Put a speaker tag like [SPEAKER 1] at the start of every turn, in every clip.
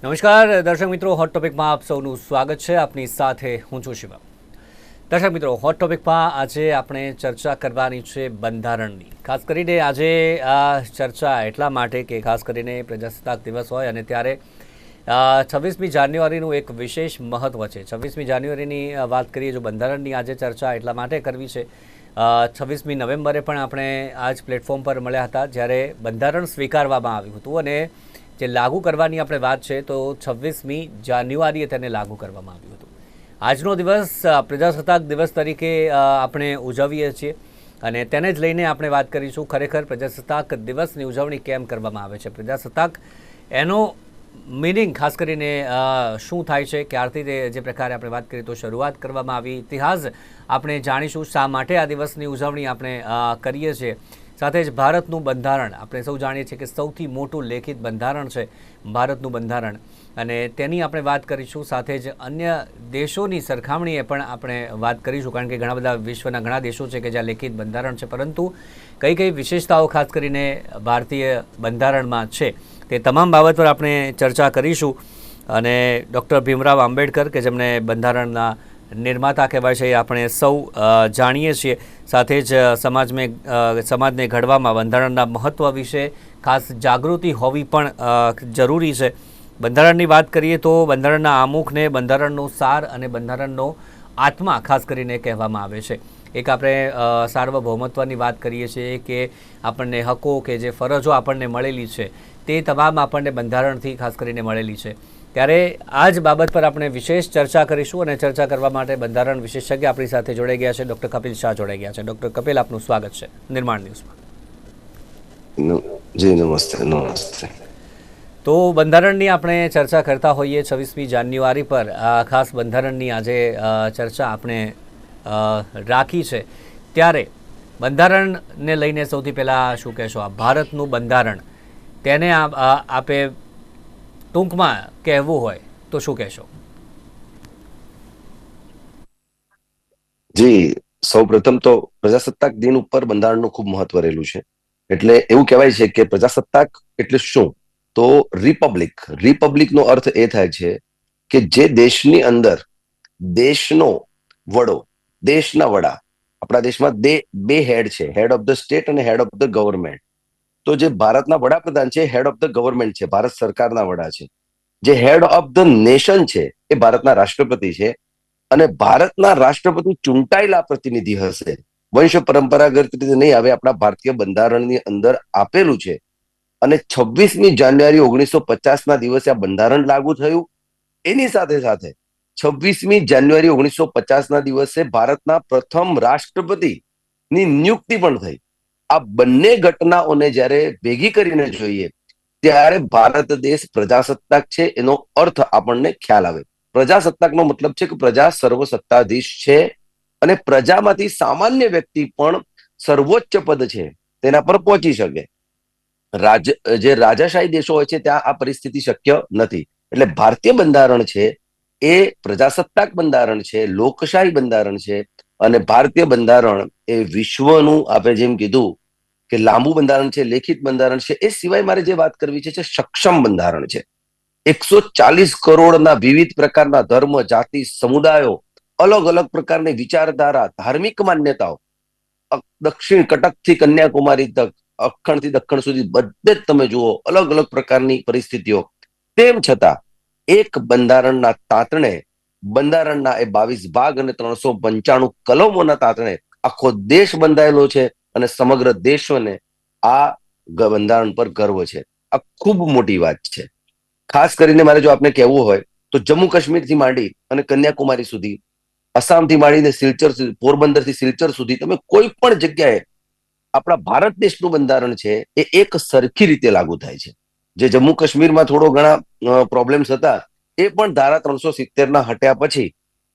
[SPEAKER 1] નમસ્કાર દર્શક મિત્રો, હોટ ટોપિકમાં આપ સૌનું સ્વાગત છે. આપની સાથે હું છું શિવમ. દર્શક મિત્રો, હોટ ટોપિકમાં આજે આપણે ચર્ચા કરવાની છે બંધારણની. ખાસ કરીને આજે આ ચર્ચા એટલા માટે કે ખાસ કરીને પ્રજાસત્તાક દિવસ હોય અને ત્યારે 26મી જાન્યુઆરીનું એક વિશેષ મહત્ત્વ છે. 26મી જાન્યુઆરીની વાત કરીએ, જો બંધારણની આજે ચર્ચા એટલા માટે કરવી છે. 26મી નવેમ્બરે પણ આપણે આ જ પ્લેટફોર્મ પર મળ્યા હતા જ્યારે બંધારણ સ્વીકારવામાં આવ્યું હતું અને જે લાગુ કરવાની આપણે વાત છે તો 26મી જાન્યુઆરીએ તેને લાગુ કરવામાં આવ્યું હતું. આજનો દિવસ પ્રજાસત્તાક દિવસ તરીકે આપણે ઉજવીએ છીએ અને તેને જ લઈને આપણે વાત કરીશું. ખરેખર પ્રજાસત્તાક દિવસની ઉજવણી કેમ કરવામાં આવે છે, પ્રજાસત્તાક એનો મિનિંગ ખાસ કરીને શું થાય છે, ક્યારથી તે જે પ્રકારે આપણે વાત કરીએ તો શરૂઆત કરવામાં આવી, ઇતિહાસ આપણે જાણીશું, શા માટે આ દિવસની ઉજવણી આપણે કરીએ છીએ. સાથે જ ભારતનું બંધારણ, આપણે સૌ જાણીએ છીએ કે સૌથી મોટું લેખિત બંધારણ છે ભારતનું બંધારણ અને તેની આપણે વાત કરીશું. સાથે જ અન્ય દેશોની સરખામણીએ પણ આપણે વાત કરીશું, કારણ કે ઘણા બધા વિશ્વના ઘણા દેશો છે કે જ્યાં લેખિત બંધારણ છે, પરંતુ કઈ કઈ વિશેષતાઓ ખાસ કરીને ભારતીય બંધારણમાં છે તે તમામ બાબત પર આપણે ચર્ચા કરીશું. અને ડૉક્ટર ભીમરાવ આંબેડકર કે જેમને બંધારણના નિર્માતા કહેવાય છે એ આપણે સૌ જાણીએ છીએ. સાથે જ સમાજને ઘડવામાં બંધારણના મહત્ત્વ વિશે ખાસ જાગૃતિ હોવી પણ જરૂરી છે. બંધારણની વાત કરીએ તો બંધારણના આમુખને બંધારણનો સાર અને બંધારણનો આત્મા ખાસ કરીને કહેવામાં આવે છે. એક આપણે સાર્વભૌમત્વની વાત કરીએ છીએ કે આપણને હકો કે જે ફરજો આપણને મળેલી છે તે તમામ આપણને બંધારણથી ખાસ કરીને મળેલી છે. ત્યારે આ જ બાબત પર આપણે વિશેષ ચર્ચા કરીશું અને ચર્ચા કરવા માટે બંધારણ વિશેષજ્ઞ આપણી સાથે જોડાઈ ગયા છે. ડૉક્ટર કપિલ શાહ જોડાઈ ગયા છે. ડૉક્ટર કપિલ, આપનું સ્વાગત છે નિર્માણ ન્યૂઝમાં.
[SPEAKER 2] જી નમસ્તે. નમસ્તે.
[SPEAKER 1] તો બંધારણની આપણે ચર્ચા કરતા હોઈએ 26મી જાન્યુઆરી પર. ખાસ બંધારણની આજે ચર્ચા આપણે રાખી છે. ત્યારે બંધારણને લઈને સૌથી પહેલાં શું કહેશો? આ ભારતનું બંધારણ, તેને આપે ટૂંકમાં કહેવું હોય તો શું કહેશો?
[SPEAKER 2] જી, સૌ પ્રથમ તો પ્રજાસત્તાક દિન ઉપર બંધારણનું ખૂબ મહત્વ રહેલું છે. એટલે એવું કહેવાય છે કે પ્રજાસત્તાક એટલે શું? તો રિપબ્લિકનો અર્થ એ થાય છે કે જે દેશની અંદર દેશનો વડો, દેશના વડા, આપણા દેશમાં બે હેડ છે, હેડ ઓફ ધ સ્ટેટ અને હેડ ઓફ ધ ગવર્મેન્ટ. તો જે ભારતના વડાપ્રધાન છે હેડ ઓફ ધ ગવર્મેન્ટ છે, ભારત સરકારના વડા છે. જે હેડ ઓફ ધ નેશન છે એ ભારતના રાષ્ટ્રપતિ છે અને ભારતના રાષ્ટ્રપતિ ચૂંટાયેલા પ્રતિનિધિ હશે. વંશ પરંપરાગત રીતે નહીં આવે, આપણા ભારતીય બંધારણની અંદર આપેલું છે. અને 26મી જાન્યુઆરી 1950 ના દિવસે આ બંધારણ લાગુ થયું. એની સાથે સાથે 26મી જાન્યુઆરી 1950 ના દિવસે ભારતના પ્રથમ રાષ્ટ્રપતિની નિયુક્તિ પણ થઈ. આ બંને ઘટનાઓને જ્યારે ભેગી કરીને જોઈએ ત્યારે ભારત દેશ પ્રજાસત્તાક છે એનો અર્થ આપણને ખ્યાલ આવે. પ્રજાસત્તાકનો મતલબ છે કે પ્રજા સર્વસત્તાધીશ છે અને પ્રજામાંથી સામાન્ય વ્યક્તિ પણ સર્વોચ્ચ પદ છે તેના પર પહોંચી શકે. જે રાજાશાહી દેશો હોય છે ત્યાં આ પરિસ્થિતિ શક્ય નથી. એટલે ભારતીય બંધારણ છે એ પ્રજાસત્તાક બંધારણ છે, લોકશાહી બંધારણ છે. અને ભારતીય બંધારણ એ વિશ્વનું, આપણે જેમ કીધું કે લાંબુ બંધારણ છે, લેખિત બંધારણ છે. એ સિવાય મારે જે વાત કરવી છે સક્ષમ બંધારણ છે. 140 કરોડના વિવિધ પ્રકારના ધર્મ, જાતિ, સમુદાયો, અલગ અલગ પ્રકારની વિચારધારા, ધાર્મિક માન્યતાઓ, દક્ષિણ કટકથી કન્યાકુમારી તક, અખણથી દક્ષિણ સુધી બધે જ તમે જુઓ અલગ અલગ પ્રકારની પરિસ્થિતિઓ. તેમ છતાં એક બંધારણના તાતણે, બંધારણના એ 22 ભાગ અને 395 કલમોના તાતણે આખો દેશ બંધાયેલો છે અને સમગ્ર દેશોને આ બંધારણ પર ગર્વ છે. આ ખૂબ મોટી વાત છે. ખાસ કરીને મારે જો આપને કહેવું હોય તો જમ્મુ કાશ્મીરથી માંડી અને કન્યાકુમારી સુધી, આસામથી માંડીને સિલચર સુધી, પોરબંદરથી સિલચર સુધી, તમે કોઈ પણ જગ્યાએ આપણા ભારત દેશનું બંધારણ છે એ એક સરખી રીતે લાગુ થાય છે. જે જમ્મુ કાશ્મીરમાં થોડો ઘણા પ્રોબ્લેમ્સ હતા એ પણ ધારા 370 ના હટ્યા પછી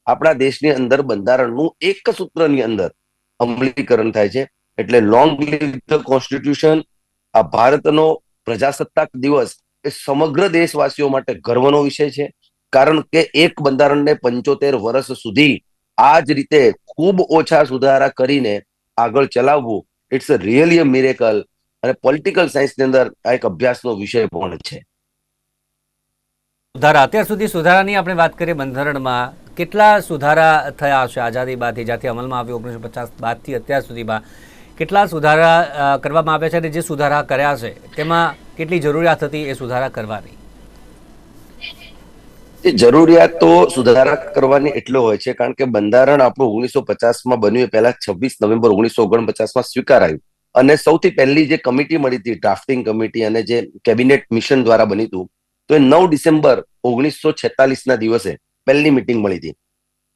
[SPEAKER 2] આપણા દેશની અંદર બંધારણનું એક સૂત્રની અંદર અમલીકરણ થાય છે. એટલે લોંગ લીવ ધ કોન્સ્ટિટ્યુશન. આ ભારતનો પ્રજાસત્તાક દિવસ એ સમગ્ર દેશવાસીઓ માટે ગર્વનો વિષય છે, કારણ કે એક બંધારણને 75 વર્ષ સુધી આ જ રીતે ખૂબ ઓછા સુધારા કરીને આગળ ચલાવવું, it's a really a miracle. અને પોલિટિકલ સાયન્સની અંદર આ એક અભ્યાસનો વિષય પણ છે.
[SPEAKER 1] સુધારા અત્યાર સુધી સુધારાની આપણે વાત કરીએ બંધારણમાં કેટલા સુધારા થયા હશે આઝાદી બાદથી જ્યાંથી અમલમાં આવ્યો 1950 બાદથી અત્યાર સુધીમાં કેટલા સુધારા કરવામાં આવ્યા છે અને જે સુધારા કર્યા છે તેમાં કેટલી જરૂરિયાત હતી એ સુધારા કરવાની?
[SPEAKER 2] એ જરૂરિયાત તો સુધારા કરવાની એટલો હોય છે કારણ કે બંધારણ આપણું 1950માં બન્યું એ પહેલા 26 નવેમ્બર 1949માં સ્વીકારાયું અને સૌથી પહેલી જે કમિટી મળી હતી ડ્રાફ્ટિંગ કમિટી અને જે કેબિનેટ મિશન દ્વારા બની હતું તો એ 9 ડિસેમ્બર 1946ના દિવસે પહેલી મિટિંગ મળી હતી.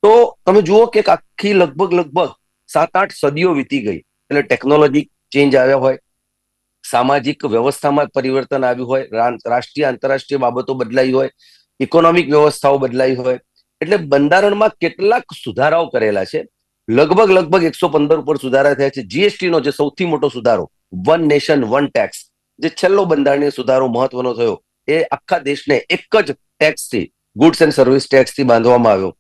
[SPEAKER 2] તો તમે જુઓ કે આખી લગભગ 7-8 સદીઓ વીતી ગઈ એટલે ટેકનોલોજી ચેન્જ આવ્યા હોય, સામાજિક વ્યવસ્થામાં પરિવર્તન આવ્યું હોય, રાષ્ટ્રીય આંતરરાષ્ટ્રીય બાબતો બદલાઈ હોય, ઇકોનોમિક વ્યવસ્થાઓ બદલાઈ હોય, એટલે બંધારણમાં કેટલાક સુધારાઓ કરેલા છે. લગભગ 115 ઉપર સુધારા થયા છે. જીએસટી નો જે સૌથી મોટો સુધારો, વન નેશન વન ટેક્સ, જે છેલ્લો બંધારણીય સુધારો મહત્વનો થયો, એ આખા દેશને એક જ ટેક્સથી, ગુડ્સ એન્ડ સર્વિસ ટેક્સથી બાંધવામાં આવ્યો.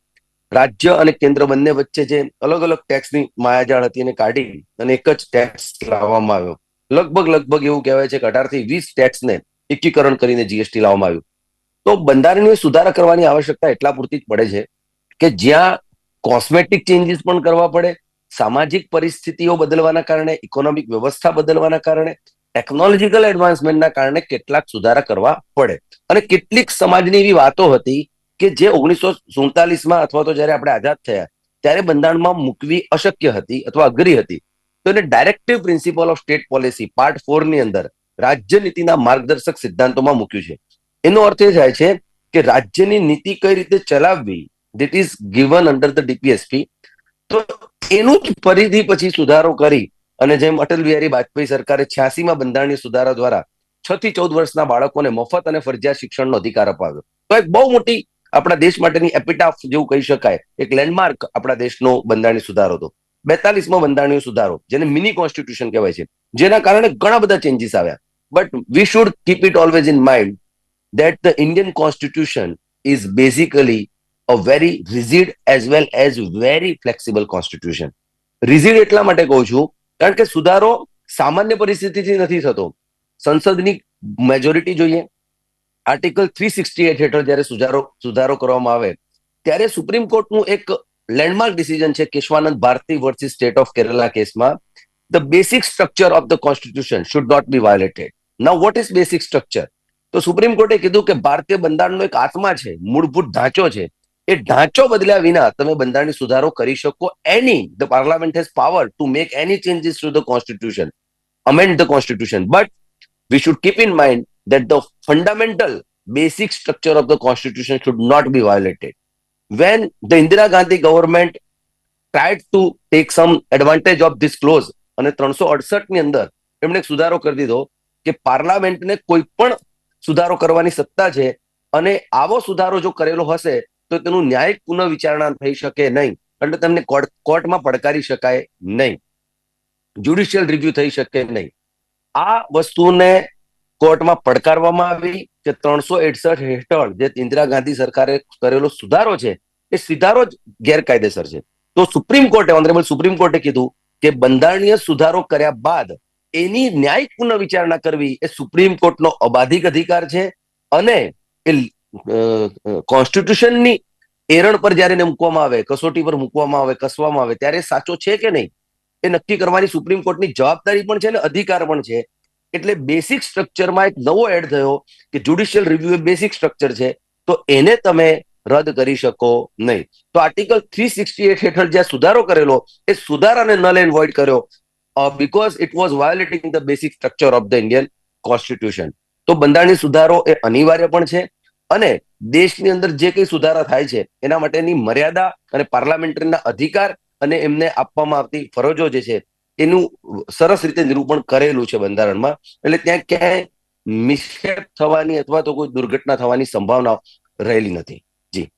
[SPEAKER 2] રાજ્ય અને કેન્દ્ર બંને વચ્ચે જે અલગ અલગ ટેક્સની માયાજાળ હતી એને કાઢી અને એક જ ટેક્સ લાવવામાં આવ્યો. લગભગ એવું કહેવાય છે કે 18 થી 20 ટેક્સને એકીકરણ કરીને જીએસટી લાવવામાં આવ્યું. તો બંધારણીય સુધારા કરવાની આવશ્યકતા એટલા પૂરતી જ પડે છે કે જ્યાં કોસ્મેટિક ચેન્જીસ પણ કરવા પડે, સામાજિક પરિસ્થિતિઓ બદલવાના કારણે, ઇકોનોમિક વ્યવસ્થા બદલવાના કારણે, ટેકનોલોજીકલ એડવાન્સમેન્ટના કારણે કેટલાક સુધારા કરવા પડે. અને કેટલીક સમાજની એવી વાતો હતી કે જે 1947માં અથવા તો જયારે આપણે આઝાદ થયા ત્યારે બંધારણમાં મૂકવી અશક્ય હતી અથવા અઘરી હતી. તો એને directive principal of state policy part 4 ની અંદર રાજ્ય નીતિના માર્ગદર્શક સિદ્ધાંતોમાં મૂક્યું છે. એનો અર્થ એ થાય છે કે રાજ્યની નીતિ કઈ રીતે ચલાવવી, that is given under the DPSP. તો એનું જ ફરીથી પછી સુધારો કરી અને જેમ અટલ બિહારી વાજપેયી સરકારે 86માં બંધારણીય સુધારા દ્વારા 6 થી 14 વર્ષના બાળકોને મફત અને ફરજિયાત શિક્ષણનો અધિકાર અપાવ્યો. તો એક બહુ મોટી આપણા દેશ માટેની એપિટાફ જેવું કહી શકાય, એક લેન્ડમાર્ક આપણા દેશનો બંધારણીય સુધારો હતો. 42મો બંધારણીય સુધારો, જેને મિની કોન્સ્ટિટ્યુશન કહેવાય છે, જેના કારણે ઘણા બધા ચેન્જીસ આવ્યા. But we should keep it always in mind that the Indian Constitution is basically a very rigid as well as very flexible constitution. Rigid એટલા માટે કહું છું કારણ કે સુધારો સામાન્ય પરિસ્થિતિથી નથી થતો. સંસદની મેજોરિટી જોઈએ. આર્ટિકલ 368 હેઠળ જ્યારે સુધારો કરવામાં આવે ત્યારે સુપ્રીમ કોર્ટનું એક લેન્ડમાર્ક ડિસિઝન છે Kesavananda Bharati versus state of Kerala કેસમાં, the basic structure of the constitution should not be violated. Now what is basic structure? તો સુપ્રીમ કોર્ટે કીધું કે ભારતીય બંધારણનો એક આત્મા છે, મૂળભૂત ઢાંચો છે. એ ઢાંચો બદલ્યા વિના તમે બંધારણીય સુધારો કરી શકો. The parliament has power to make any changes to the constitution, amend the constitution, but we should keep in mind that the fundamental basic structure of the constitution should not be violated. When the Indira Gandhi government tried to take some advantage of this clause અને 368 ની અંદર એમણે એક સુધારો કરી દીધો કે પાર્લામેન્ટને કોઈ પણ સુધારો કરવાની સત્તા છે અને આવો સુધારો જો કરેલો હશે તો તેનું ન્યાયિક પુનઃવિચારણા થઈ શકે નહીં, એટલે તેમને કોર્ટમાં પડકારી શકાય નહીં, જ્યુડિશિયલ રિવ્યુ થઈ શકે નહીં. આ વસ્તુને કોર્ટમાં પડકારવામાં આવી કે 368 હેઠળ જે ઇન્દિરા ગાંધી સરકારે કરેલો સુધારો છે એ સુધારો જ ગેરકાયદેસર છે. તો સુપ્રીમ કોર્ટે, ઓનરેબલ સુપ્રીમ કોર્ટે કીધું કે બંધારણીય સુધારો કર્યા બાદ એની ન્યાયિક પુનઃવિચારણા કરવી એ સુપ્રીમ કોર્ટનો અબાધિક અધિકાર છે અને એ કોન્સ્ટિટ્યુશનની એરણ પર જયારે એને મૂકવામાં આવે, કસોટી પર મૂકવામાં આવે, કસવામાં આવે ત્યારે સાચો છે કે નહીં એ નક્કી કરવાની સુપ્રીમ કોર્ટની જવાબદારી પણ છે અને અધિકાર પણ છે. એટલે બેસિક સ્ટ્રક્ચરમાં એક નવો એડ થયો કે જ્યુડિશિયલ રિવ્યુ એ બેસિક સ્ટ્રક્ચર છે, તો એને તમે રદ કરી શકો નહીં. તો આર્ટિકલ 368 હેઠળ જ્યાં સુધારો કરેલો એ સુધારાને નલ એન્ડ વોઇડ કર્યો because it was violating the basic structure of the Indian Constitution. તો બંધારણીય સુધારો એ અનિવાર્ય પણ છે અને દેશની અંદર જે કંઈ સુધારા થાય છે એના માટેની મર્યાદા અને પાર્લામેન્ટરીના અધિકાર અને એમને આપવામાં આવતી ફરજો જે છે એનું સરસ રીતે નિરૂપણ કરેલું છે બંધારણમાં. એટલે ત્યાં ક્યાંય મિસશેપ થવાની અથવા તો કોઈ દુર્ઘટના થવાની સંભાવના રહેલી નથી. જી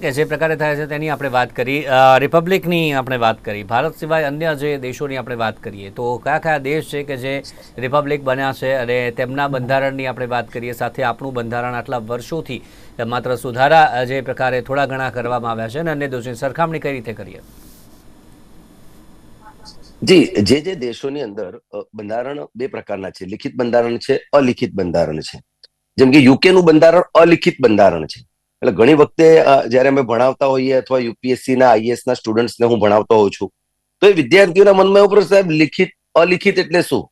[SPEAKER 1] કે જે પ્રકારે થાય છે તેની આપણે વાત કરી, રિપબ્લિકની આપણે વાત કરી, ભારત સિવાય અન્ય જે દેશોની આપણે વાત કરીએ તો કયા કયા દેશ છે કે જે રિપબ્લિક બન્યા છે અને તેમના બંધારણની આપણે વાત કરીએ, સાથે આપણું બંધારણ આટલા વર્ષોથી માત્ર સુધારા જે પ્રકારે થોડા ઘણા કરવામાં આવ્યા છે અને અન્ય દેશોની સરખામણી કઈ રીતે કરીએ?
[SPEAKER 2] જી, જે દેશોની અંદર બંધારણ બે પ્રકારના છે, લિખિત બંધારણ છે, અલિખિત બંધારણ છે. જેમ કે યુકે નું બંધારણ અલિખિત બંધારણ છે. એટલે ઘણી વખતે જયારે અમે ભણાવતા હોઈએ અથવા યુપીએસસી ના આઈએએસ ના સ્ટુડન્ટ્સને હું ભણાવતો હોઉં છું, તો એ વિદ્યાર્થીઓના મનમાં એવું પ્રશ્ન, સાહેબ લિખિત અલિખિત એટલે શું?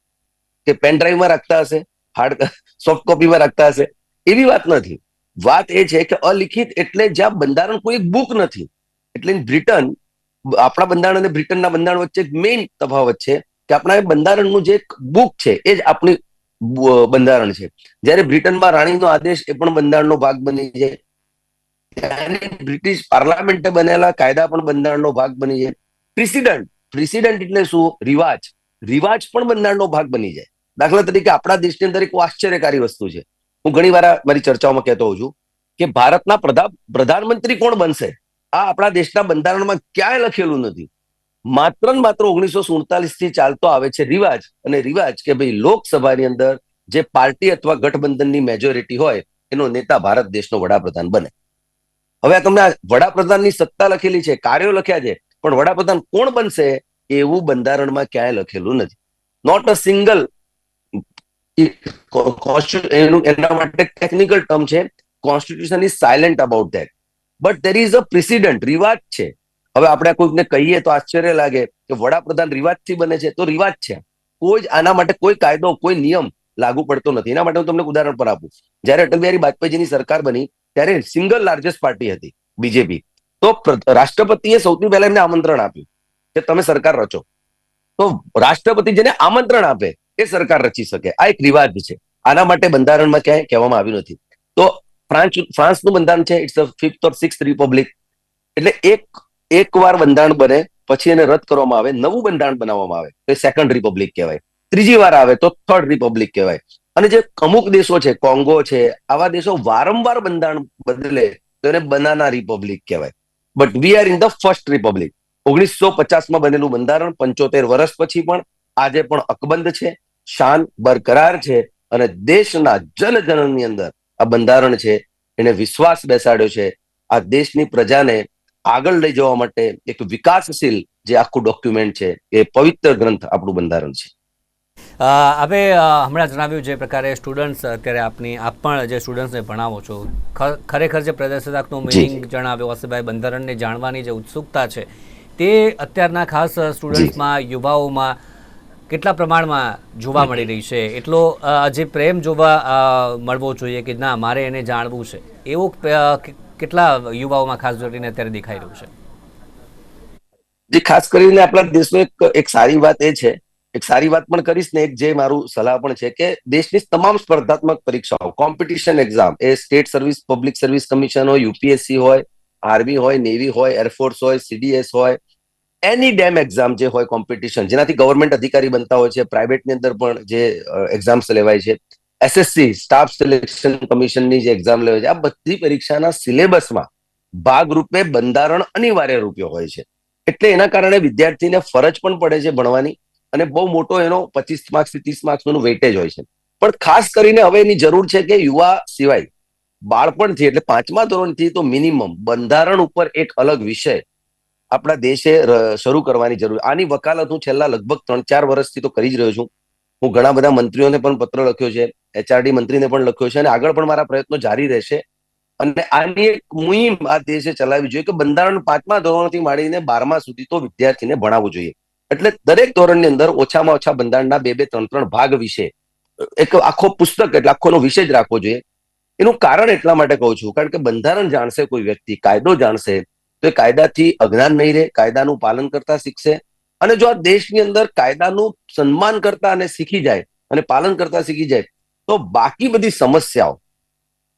[SPEAKER 2] કે પેન ડ્રાઈવમાં રાખતા હશે, હાર્ડ સોફ્ટ કોપીમાં રાખતા હશે? એવી વાત નથી. વાત એ છે કે અલિખિત એટલે જ્યાં બંધારણ કોઈ બુક નથી. એટલે બ્રિટન, આપણા બંધારણ અને બ્રિટનના બંધારણ વચ્ચે એક મેઇન તફાવત છે કે આપણા બંધારણનું જે એક બુક છે એ જ આપણી બંધારણ છે. જ્યારે બ્રિટનમાં રાણીનો આદેશ એ પણ બંધારણનો ભાગ બની જાય. બ્રિટિશ પાર્લામેન્ટે બનેલા કાયદા પણ બંધારણનો ભાગ બની જાય. પ્રિસિડન્ટ, પ્રિસિડન્ટ એટલે શું? રિવાજ, રિવાજ પણ બંધારણનો ભાગ બની જાય. દાખલા તરીકે આપણા દેશની અંદર એક આશ્ચર્યકારી વસ્તુ છે. હું ઘણી વાર મારી ચર્ચાઓમાં કહેતો હોઉં છું કે ભારતના પ્રધાનમંત્રી કોણ બનશે આ આપણા દેશના બંધારણમાં ક્યાંય લખેલું નથી. માત્ર ને માત્ર 1947 થી ચાલતો આવે છે રિવાજ. અને રિવાજ કે ભાઈ લોકસભાની અંદર જે પાર્ટી અથવા ગઠબંધનની મેજોરિટી હોય એનો નેતા ભારત દેશનો વડાપ્રધાન બને. હવે તમને આ વડાપ્રધાનની સત્તા લખેલી છે, કાર્યો લખ્યા છે, પણ વડાપ્રધાન કોણ બનશે એવું બંધારણમાં ક્યાંય લખેલું નથી. Not a single. એના માટે ટેકનિકલ ટર્મ છે, constitution is silent about that. But there is a precedent, રિવાજ છે. હવે આપણે કોઈને કહીએ તો આશ્ચર્ય લાગે કે વડાપ્રધાન રિવાજથી બને છે, તો રિવાજ છે. કોઈ આના માટે કોઈ કાયદો, કોઈ નિયમ લાગુ પડતો નથી. એના માટે હું તમને ઉદાહરણ પર આપું. જયારે અટલ બિહારી વાજપેયીજીની સરકાર બની ત્યારે સિંગલ લાર્જેસ્ટ પાર્ટી હતી બીજેપી. તો રાષ્ટ્રપતિએ સૌથી પહેલા એમને આમંત્રણ આપ્યું કે તમે સરકાર રચો. તો રાષ્ટ્રપતિ જેને આમંત્રણ આપે એ સરકાર રચી શકે. આ એક રિવાજ છે. આના માટે બંધારણમાં ક્યાંય કહેવામાં આવ્યું નથી. તો ફ્રાન્સનું બંધારણ છે, it's fifth or sixth republic. એટલે એક વાર બંધારણ બને પછી એને રદ કરવામાં આવે, નવું બંધારણ બનાવવામાં આવે તો એ સેકન્ડ રિપબ્લિક કહેવાય. ત્રીજી વાર આવે તો થર્ડ રિપબ્લિક કહેવાય. અને જે અમુક દેશો છે, કોંગો છે, આવા દેશો વારંવાર બંધારણ બદલે તો એને બનાના રિપબ્લિક કહેવાય. But we are in the first republic. 1950માં બનેલું બંધારણ 75 વર્ષ પછી પણ આજે પણ અકબંધ છે, શાન બરકરાર છે. અને દેશના જનજનની અંદર આ બંધારણ છે, એને વિશ્વાસ બેસાડ્યો છે. આ દેશની પ્રજાને આગળ લઈ જવા માટે એક વિકાસશીલ જે આખું ડોક્યુમેન્ટ છે, એ પવિત્ર ગ્રંથ આપણું બંધારણ છે.
[SPEAKER 1] હવે હમણાં જણાવ્યું જે પ્રકારે સ્ટુડન્ટ્સ અત્યારે આપ પણ જે સ્ટુડન્ટ્સને ભણાવો છો, ખરેખર જે પ્રજાસત્તાકનો મિનિંગ જણાવ્યો હર્ષભાઈ, બંધારણને જાણવાની જે ઉત્સુકતા છે તે અત્યારના ખાસ સ્ટુડન્ટ્સમાં, યુવાઓમાં કેટલા પ્રમાણમાં જોવા મળી રહી છે? એટલો જે પ્રેમ જોવા મળવો જોઈએ કે ના મારે એને જાણવું છે, એવું કેટલા યુવાઓમાં ખાસ કરીને અત્યારે દેખાઈ રહ્યું છે?
[SPEAKER 2] જે ખાસ કરીને આપણા દેશમાં એક સારી વાત એ છે, એક સારી વાત પણ કરીશ ને એક જે મારું સલાહ પણ છે કે દેશની તમામ સ્પર્ધાત્મક પરીક્ષાઓ, કોમ્પિટિશન એક્ઝામ, એ state service, public service commission હોય, યુપીએસસી હોય, આર્મી હોય, નેવી હોય, એરફોર્સ હોય, સીડીએસ હોય, એની ડેમ એક્ઝામ જે હોય કોમ્પિટિશન, જેનાથી ગવર્મેન્ટ અધિકારી બનતા હોય છે, પ્રાઇવેટની અંદર પણ જે એક્ઝામ્સ લેવાય છે, એસએસસી સ્ટાફ સિલેક્શન કમિશનની જે એક્ઝામ લેવાય છે, આ બધી પરીક્ષાના સિલેબસમાં ભાગરૂપે બંધારણ અનિવાર્ય રૂપે હોય છે. એટલે એના કારણે વિદ્યાર્થીને ફરજ પણ પડે છે ભણવાની, અને બહુ મોટો એનો 25 માર્ક્સ થી 30 માર્ક્સનું વેટેજ હોય છે. પણ ખાસ કરીને હવે એની જરૂર છે કે યુવા સિવાય બાળપણથી, એટલે 5મા ધોરણથી તો મિનિમમ બંધારણ ઉપર એક અલગ વિષય આપણા દેશે શરૂ કરવાની જરૂર. આની વકાલત હું છેલ્લા લગભગ 3-4 વર્ષથી તો કરી જ રહ્યો છું. હું ઘણા બધા મંત્રીઓને પણ પત્ર લખ્યો છે, એચઆરડી મંત્રીને પણ લખ્યો છે, અને આગળ પણ મારા પ્રયત્નો જારી રહેશે. અને આની એક મુહિમ આ દેશે ચલાવવી જોઈએ કે બંધારણ 5મા ધોરણથી માંડીને 12મા સુધી તો વિદ્યાર્થીને ભણાવવું જોઈએ. એટલે દરેક ધોરણની અંદર ઓછામાં ઓછા બંધારણના 2-2, 3-3 ભાગ વિશે એક આખો પુસ્તક, એટલે આખોનો વિષય જ રાખવો જોઈએ. એનું કારણ એટલા માટે કહું છું કારણ કે બંધારણ જાણશે કોઈ વ્યક્તિ, કાયદો જાણશે તો એ કાયદાથી અજ્ઞાન નહીં રહે, કાયદાનું પાલન કરતા શીખશે. અને જો આ દેશની અંદર કાયદાનું સન્માન કરતા અને શીખી જાય અને પાલન કરતા શીખી જાય તો બાકી બધી સમસ્યાઓ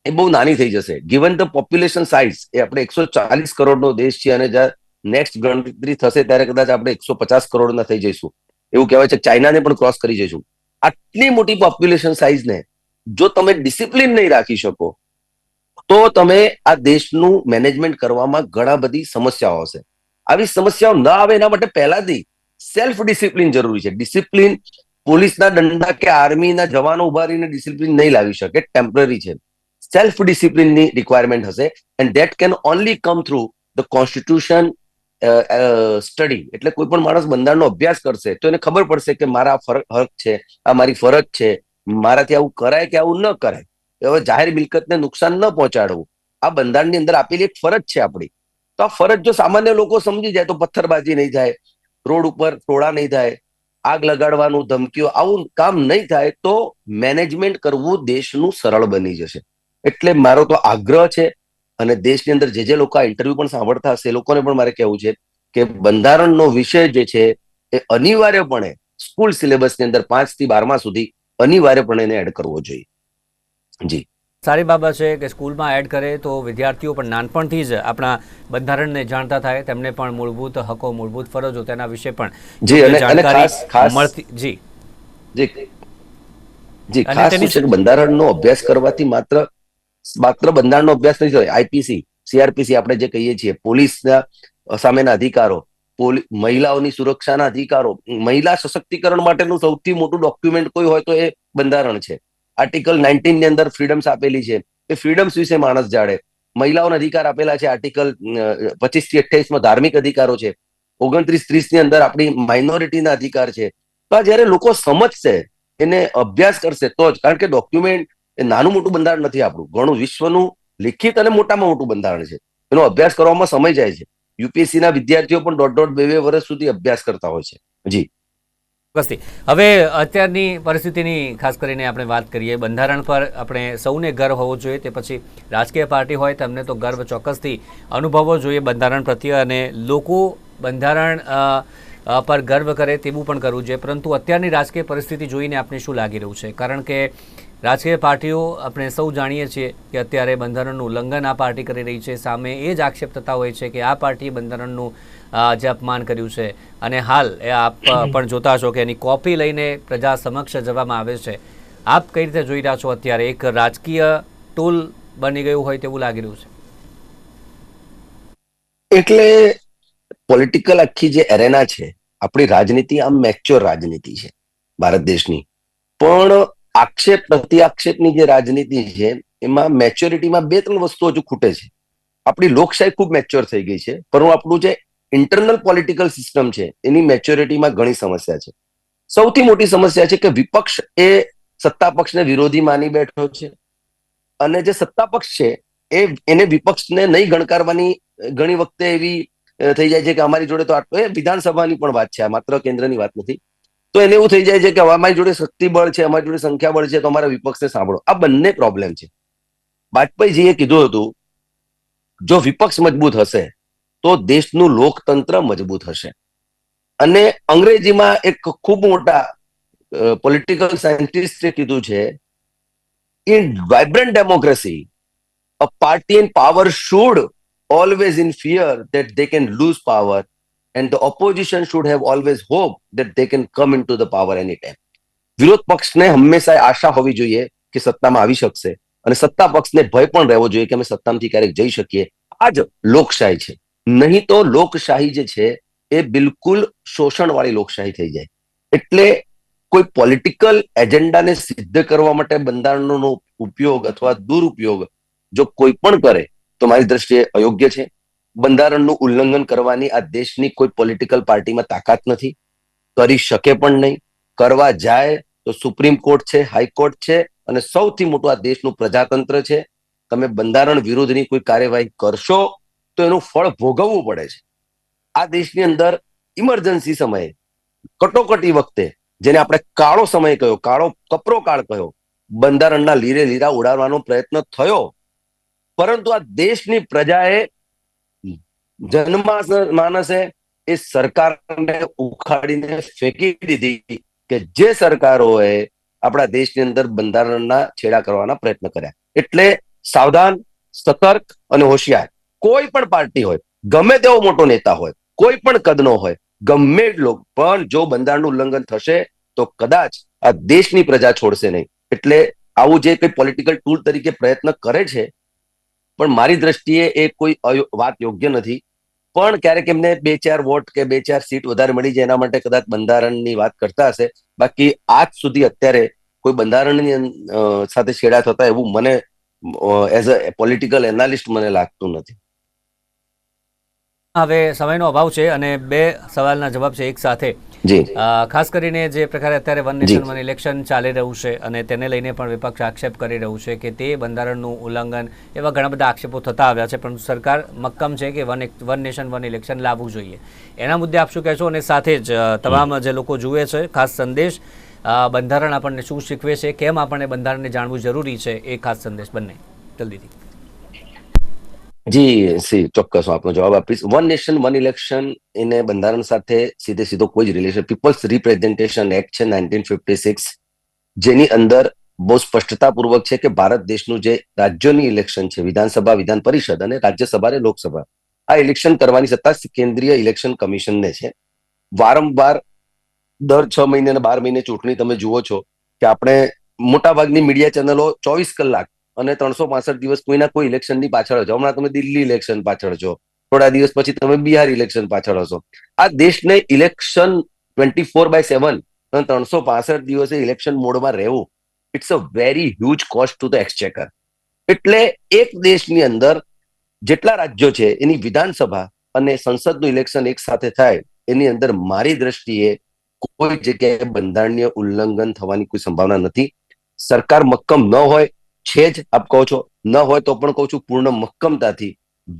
[SPEAKER 2] એ બહુ નાની થઈ જશે. ગિવન ધ પોપ્યુલેશન સાઇઝ, એ આપણે 140 કરોડનો દેશ છે, અને જ્યારે નેક્સ્ટ ગણતરી થશે ત્યારે કદાચ આપણે 150 કરોડના થઈ જઈશું. એવું કહેવાય છે ચાઇનાને પણ ક્રોસ કરી જઈશું. આટલી મોટી પોપ્યુલેશન સાઇઝને જો તમે ડિસિપ્લિન નહીં રાખી શકો તો તમે આ દેશનું મેનેજમેન્ટ કરવામાં ઘણા બધી સમસ્યાઓ હશે. આવી સમસ્યાઓ ન આવે એના માટે પહેલાથી સેલ્ફ ડિસિપ્લિન જરૂરી છે. ડિસિપ્લિન પોલીસના દંડા કે આર્મીના જવાનો ઉભા રહીને ડિસિપ્લિન નહીં લાવી શકે, ટેમ્પરરી છે. સેલ્ફ ડિસિપ્લિનની રિક્વાયરમેન્ટ હશે, and that can only come through the constitution study. એટલે કોઈ પણ માણસ બંધારણનો અભ્યાસ કરશે તો એને ખબર પડશે કે મારા હક છે, આ મારી ફરજ છે, મારાથી આવું કરાય કે આવું ન કરાય. હવે જાહેર મિલકતને નુકસાન ન પહોંચાડવું આ બંધારણની અંદર આપેલી એક ફરજ છે આપણી. તો આ ફરજ જો સામાન્ય લોકો સમજી જાય તો પથ્થરબાજી નહીં થાય, રોડ ઉપર ટોળા નહીં થાય, આગ લગાડવાનું, ધમકીઓ, આવું કામ નહીં થાય તો મેનેજમેન્ટ કરવું દેશનું સરળ બની જશે. એટલે મારો તો આગ્રહ છે અને દેશની અંદર જે લોકો આ ઇન્ટરવ્યુ પણ સાંભળતા હશે એ લોકોને પણ મારે કહેવું છે કે બંધારણનો વિષય જે છે એ અનિવાર્યપણે સ્કૂલ સિલેબસની અંદર 5 થી 12મા સુધી અનિવાર્યપણે એને એડ કરવો જોઈએ. જી,
[SPEAKER 1] સારી બાબત છે કે સ્કૂલમાં એડ કરે તો વિદ્યાર્થીઓ પણ નાનપણથી જ આપણા બંધારણને જાણતા થાય, તેમને પણ મૂળભૂત હકો, મૂળભૂત ફરજો તેના વિશે પણ
[SPEAKER 2] જી, અને
[SPEAKER 1] જાણકારી
[SPEAKER 2] ખાસ
[SPEAKER 1] મળતી. જી
[SPEAKER 2] જી જી
[SPEAKER 1] અને
[SPEAKER 2] ખાસ
[SPEAKER 1] તેની
[SPEAKER 2] શું છે કે બંધારણનો અભ્યાસ કરવાથી માત્ર બંધારણનો અભ્યાસ નહીં થાય, આઈપીસી, સીઆરપીસી આપણે જે કહીએ છીએ, પોલીસના સામેના અધિકારો, મહિલાઓની સુરક્ષાના અધિકારો, મહિલા સશક્તિકરણ માટેનું સૌથી મોટું ડોક્યુમેન્ટ કોઈ હોય તો એ બંધારણ છે. આર્ટિકલ 19 ની અંદર ફ્રીડમ્સ આપેલી છે, એ ફ્રીડમ્સ વિશે માણસ જાણે. મહિલાઓને અધિકાર આપેલા છે, આર્ટિકલ 25 થી 28 ધાર્મિક અધિકારો છે, 29-30 ની અંદર આપણી માઇનોરિટીના અધિકાર છે. તો આ જયારે લોકો સમજશે, એને અભ્યાસ કરશે તો જ, કારણ કે ડોક્યુમેન્ટ એ નાનું મોટું બંધારણ નથી આપણું, ઘણું વિશ્વનું લિખિત અને મોટામાં મોટું બંધારણ છે. એનો અભ્યાસ કરવામાં સમય જાય છે. યુપીએસસી ના વિદ્યાર્થીઓ પણ 1.5-2 વર્ષ સુધી અભ્યાસ કરતા હોય છે. જી,
[SPEAKER 1] ચોક્કસથી. હવે અત્યારની પરિસ્થિતિની ખાસ કરીને આપણે વાત કરીએ, બંધારણ પર આપણે સૌને ગર્વ હોવો જોઈએ, તે પછી રાજકીય પાર્ટી હોય તેમને તો ગર્વ ચોક્કસથી અનુભવવો જોઈએ બંધારણ પ્રત્યે, અને લોકો બંધારણ પર ગર્વ કરે તેવું પણ કરવું જોઈએ. પરંતુ અત્યારની રાજકીય પરિસ્થિતિ જોઈને આપણે શું લાગી રહ્યું છે? કારણ કે રાજકીય પાર્ટીઓ આપણે સૌ જાણીએ છીએ કે અત્યારે બંધારણનું ઉલ્લંઘન આ પાર્ટી કરી રહી છે. સામે એ જ આક્ષેપ થતા હોય છે કે આ પાર્ટીએ બંધારણનું જે અપમાન કર્યું છે, અને હાલ એ આપ પણ જોતા છો કે એની કોપી લઈને પ્રજા સમક્ષ જવામાં આવે છે. આપ કઈ રીતે જોઈ રહ્યા છો? અત્યારે એક રાજકીય ટૂલ બની ગયું હોય તેવું લાગી રહ્યું છે.
[SPEAKER 2] એટલે પોલિટિકલ આખી જે એરેના છે, આપણી રાજનીતિ આમ મેચ્યોર રાજનીતિ છે ભારત દેશની, પણ આક્ષેપ પ્રતિ આક્ષેપની જે રાજનીતિ છે એમાં મેચ્યોરિટીમાં 2-3 વસ્તુઓ હજુ ખૂટે છે. આપણી લોકશાહી ખૂબ મેચ્યોર થઈ ગઈ છે, પરંતુ આપણું જે ઇન્ટરનલ પોલિટિકલ સિસ્ટમ છે એની મેચ્યોરિટીમાં ઘણી સમસ્યા છે. સૌથી મોટી સમસ્યા છે કે વિપક્ષ એ સત્તા પક્ષને વિરોધી માની બેઠો છે, અને જે સત્તા પક્ષ છે એને વિપક્ષને નહીં ગણકારવાની ઘણી વખતે એવી થઈ જાય છે કે અમારી જોડે તો આટલું, એ વિધાનસભાની પણ વાત છે, આ માત્ર કેન્દ્રની વાત નથી. તો એને એવું થઈ જાય છે કે અમારી જોડે શક્તિબળ છે, અમારી જોડે સંખ્યાબળ છે, તો અમારા વિપક્ષને સાંભળો. આ બંને પ્રોબ્લેમ છે. વાજપેયીજીએ કીધું હતું, જો વિપક્ષ મજબૂત હશે તો દેશનું લોકતંત્ર મજબૂત હશે. અને અંગ્રેજીમાં એક ખૂબ મોટા પોલિટિકલ સાયન્ટિસ્ટે કીધું છે, in vibrant democracy a party in power should always in fear that they can lose power, and the opposition should have always hope that they can come into the power anytime. વિરોધ પક્ષને હંમેશા આશા હોવી જોઈએ કે સત્તામાં આવી શકશે, અને સત્તા પક્ષને ભય પણ રહેવો જોઈએ કે અમે સત્તામાંથી ક્યારેક જઈ શકીએ. આ જ લોકશાહી છે. નહીં તો લોકશાહી જે છે એ બિલકુલ શોષણવાળી લોકશાહી થઈ જાય. એટલે કોઈ પોલિટિકલ એજન્ડાને સિદ્ધ કરવા માટે બંધારણનો ઉપયોગ અથવા દુરુપયોગ જો કોઈ પણ કરે તો મારી દ્રષ્ટિએ અયોગ્ય છે. બંધારણનું ઉલ્લંઘન કરવાની આ દેશની કોઈ પોલિટિકલ પાર્ટીમાં તાકાત નથી, કરી શકે પણ નહીં. કરવા જાય તો સુપ્રીમ કોર્ટ છે, હાઈકોર્ટ છે, અને સૌથી મોટું આ દેશનું પ્રજાતંત્ર છે. તમે બંધારણ વિરુદ્ધની કોઈ કાર્યવાહી કરશો તો એનું ફળ ભોગવવું પડે છે. આ દેશની અંદર ઇમરજન્સી સમયે, કટોકટી વખતે, જેને આપણે કાળો સમય કહ્યો, કાળો કપરો કાળ કહ્યો, બંધારણના લીરે લીરા ઉડાડવાનો પ્રયત્ન થયો, પરંતુ આ દેશની પ્રજાએ જનમાનસે એ સરકારને ઉખાડીને ફેંકી દીધી કે જે સરકારોએ આપણા દેશની અંદર બંધારણના છેડા કરવાના પ્રયત્ન કર્યા. એટલે સાવધાન, સતર્ક અને હોશિયાર. કોઈ પણ પાર્ટી હોય, ગમે તેવો મોટો નેતા હોય, કોઈ પણ કદનો હોય, ગમે એટલો, પણ જો બંધારણનું ઉલ્લંઘન થશે તો કદાચ આ દેશની પ્રજા છોડશે નહીં. એટલે આવું જે કંઈ પોલિટિકલ ટૂલ તરીકે પ્રયત્ન કરે છે, પણ મારી દ્રષ્ટિએ એ કોઈ વાત યોગ્ય નથી. પણ ક્યારેક એમને 2-4 વોટ કે 2-4 સીટ વધારે મળી જાય એના માટે કદાચ બંધારણની વાત કરતા હશે. બાકી આજ સુધી અત્યારે કોઈ બંધારણની સાથે છેડા થતા એવું મને એઝ અ પોલિટિકલ એનાલિસ્ટ મને લાગતું નથી.
[SPEAKER 1] હવે સમયનો અભાવ છે અને બે સવાલના જવાબ છે એક સાથે.
[SPEAKER 2] જી
[SPEAKER 1] ખાસ કરીને જે પ્રકારે અત્યારે વન
[SPEAKER 2] જી
[SPEAKER 1] નેશન વન ઇલેક્શન ચાલી રહ્યું છે અને તેને લઈને પણ વિપક્ષ આક્ષેપ કરી રહ્યું છે કે તે બંધારણનું ઉલ્લંઘન, એવા ઘણા બધા આક્ષેપો થતા આવ્યા છે, પરંતુ સરકાર મક્કમ છે કે વન નેશન વન ઇલેક્શન લાવવું જોઈએ. એના મુદ્દે આપ શું કહેશો? અને સાથે જ તમામ જે લોકો જુએ છે, ખાસ સંદેશ, બંધારણ આપણને શું શીખવે છે, કેમ આપણને બંધારણને જાણવું જરૂરી છે, એ ખાસ સંદેશ બંને જલ્દીથી.
[SPEAKER 2] જી સી ચોક્કસ હું આપનો જવાબ આપીશ. વન નેશન વન ઇલેક્શન એને બંધારણ સાથે સીધો કોઈ જ રિલેશન, પીપલ્સ રિપ્રેઝેન્ટેશન એક્ટ છે 1956, જેની અંદર બહુ સ્પષ્ટતાપૂર્વક છે કે ભારત દેશનું જે રાજ્યોની ઇલેક્શન છે, વિધાનસભા, વિધાન પરિષદ અને રાજ્યસભા અને લોકસભા, આ ઇલેક્શન કરવાની સત્તા કેન્દ્રીય ઇલેક્શન કમિશનને છે. વારંવાર દર 6 મહિને અને 12 મહિને ચૂંટણી તમે જુઓ છો કે આપણે મોટાભાગની મીડિયા ચેનલો 24 કલાક અને 365 દિવસ કોઈના કોઈ ઇલેક્શનની પાછળ છો. હમણાં તમે દિલ્હી ઇલેક્શન પાછળ છો, થોડા દિવસ પછી તમે બિહાર ઇલેક્શન પાછળ હશો. આ દેશને ઇલેક્શન 24/7 અને 365 દિવસે ઇલેક્શન મોડમાં રહેવું, it's a very huge cost to the exchequer. એટલે એક દેશની અંદર જેટલા રાજ્યો છે એની વિધાનસભા અને સંસદનું ઇલેક્શન એક સાથે થાય, એની અંદર મારી દ્રષ્ટિએ કોઈ જગ્યાએ બંધારણીય ઉલ્લંઘન થવાની કોઈ સંભાવના નથી. સરકાર મક્કમ ન હોય છે જ, આપ કહો છો, ન હોય તો પણ કહું છું પૂર્ણ મક્કમતાથી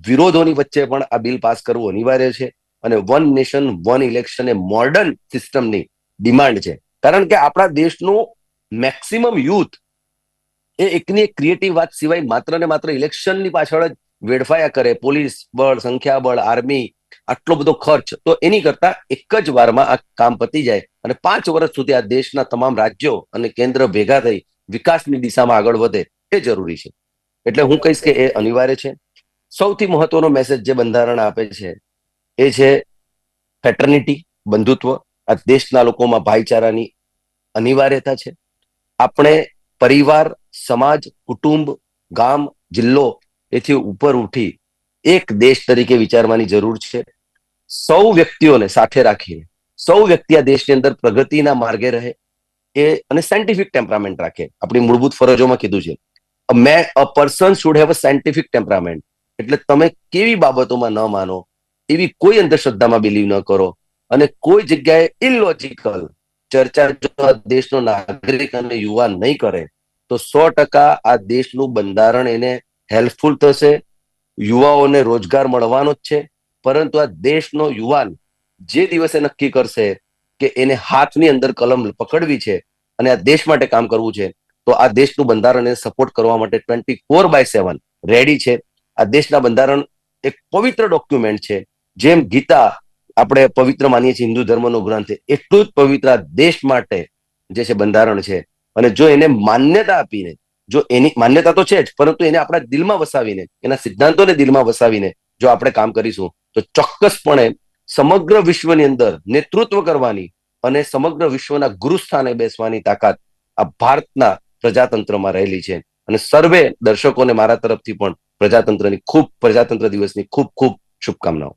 [SPEAKER 2] વિરોધોની વચ્ચે પણ આ બિલ પાસ કરવું અનિવાર્ય છે. અને વન નેશન વન ઇલેક્શન એ મોડર્ન સિસ્ટમની ડિમાન્ડ છે. કારણ કે આપણા દેશનું મેક્સિમમ યુથ એ એકની એક ક્રિએટિવ વાત સિવાય માત્ર ને માત્ર ઇલેક્શનની પાછળ જ વેડફાયા કરે. પોલીસ બળ, સંખ્યાબળ, આર્મી, આટલો બધો ખર્ચ, તો એની કરતા એક જ વારમાં આ કામ પતી જાય અને 5 વર્ષ સુધી આ દેશના તમામ રાજ્યો અને કેન્દ્ર ભેગા થઈ વિકાસની દિશામાં આગળ વધે, એ જરૂરી છે. એટલે હું કહીશ કે એ અનિવાર્ય છે. સૌથી મહત્વનો મેસેજ જે બંધારણ આપે છે એ છે ફેટર્નિટી, બંધુત્વ. આ દેશના લોકોમાં ભાઈચારાની અનિવાર્યતા છે. આપણે પરિવાર, સમાજ, કુટુંબ, ગામ, જિલ્લો એથી ઉપર ઉઠી એક દેશ તરીકે વિચારવાની જરૂર છે. સૌ વ્યક્તિઓને સાથે રાખીને સૌ વ્યક્તિ આ દેશની અંદર પ્રગતિના માર્ગે રહે એ અને સાયન્ટિફિક ટેમ્પરામેન્ટ રાખે. આપણી મૂળભૂત ફરજોમાં કીધું છે a person should have a scientific temperament. એટલે તમે કેવી બાબતોમાં ન માનો, એવી કોઈ અંધશ્રદ્ધામાં બિલીવ ન કરો અને કોઈ જગ્યાએ ઇલોજિકલ ચર્ચા જો દેશનો નાગરિક અને યુવા નહીં કરે તો 100% આ દેશનું બંધારણ એને હેલ્પફુલ થશે. યુવાઓને રોજગાર મળવાનો જ છે, પરંતુ આ દેશનો યુવાન જે દિવસે નક્કી કરશે કે એને હાથની અંદર કલમ પકડવી છે અને આ દેશ માટે કામ કરવું છે, તો આ દેશનું બંધારણ એને સપોર્ટ કરવા માટે 24/7 રેડી છે. આ દેશના બંધારણ એક પવિત્ર ડોક્યુમેન્ટ છે. જેમ ગીતા આપણે પવિત્ર માનીએ છીએ, હિન્દુ ધર્મનો ગ્રંથ, એટલું જ પવિત્ર આ દેશ માટે જે છે બંધારણ છે. અને જો એને માન્યતા આપીને, જો એની માન્યતા તો છે જ, પરંતુ એને આપણા દિલમાં વસાવીને, એના સિદ્ધાંતોને દિલમાં વસાવીને જો આપણે કામ કરીશું તો ચોક્કસપણે સમગ્ર વિશ્વની અંદર નેતૃત્વ કરવાની અને સમગ્ર વિશ્વના ગુરુસ્થાને બેસવાની તાકાત આ ભારતના પ્રજાતંત્રમાં રહેલી છે. અને સર્વે દર્શકોને મારા તરફથી પણ પ્રજાતંત્ર દિવસની ખૂબ ખૂબ શુભકામનાઓ.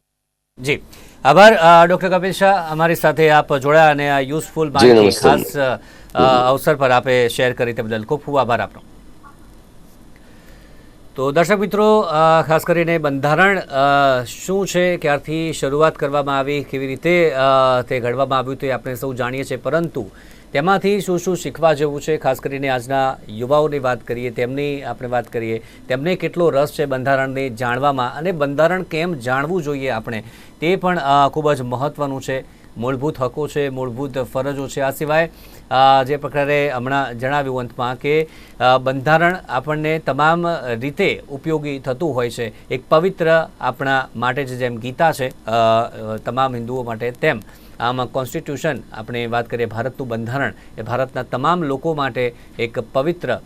[SPEAKER 1] જી આભાર ડૉક્ટર કપિલ શાહ, અમારી સાથે આપ જોડાયા અને આ યુઝફુલ માહિતી ખાસ અવસર પર આપે શેર કરી તે બદલ ખૂબ ખૂબ આભાર આપનો. તો દર્શક મિત્રો, ખાસ કરીને બંધારણ શું છે, ક્યારથી શરૂઆત કરવામાં આવી, કેવી રીતે તે ઘડવામાં આવ્યું તે આપણે સૌ જાણીએ છીએ, પરંતુ તેમાંથી શું શું શીખવા જેવું છે, ખાસ કરીને આજના યુવાઓની વાત કરીએ, તેમની આપણે વાત કરીએ, તેમને કેટલો રસ છે બંધારણને જાણવામાં અને બંધારણ કેમ જાણવું જોઈએ આપણે, તે પણ ખૂબ જ મહત્ત્વનું છે. મૂળભૂત હકો છે, મૂળભૂત ફરજો છે. આ સિવાય જે પ્રકારે હમણાં જણાવ્યું અંતમાં કે બંધારણ આપણને તમામ રીતે ઉપયોગી થતું હોય છે. એક પવિત્ર આપણા માટે જેમ ગીતા છે તમામ હિન્દુઓ માટે, તેમ આમાં કોન્સ્ટિટ્યુશન, આપણે વાત કરીએ ભારતનું બંધારણ, એ ભારતના તમામ લોકો માટે એક પવિત્ર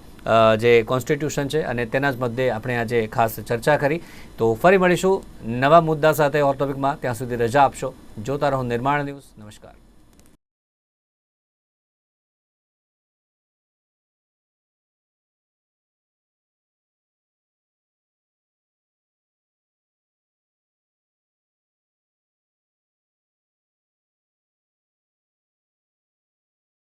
[SPEAKER 1] જે કોન્સ્ટિટ્યુશન છે અને તેના જ મુદ્દે આપણે આજે ખાસ ચર્ચા કરી. તો ફરી મળીશું નવા મુદ્દા સાથે ઓર ટોપિકમાં. ત્યાં સુધી રજા આપશો. જોતા રહો નિર્માણ ન્યૂઝ. નમસ્કાર.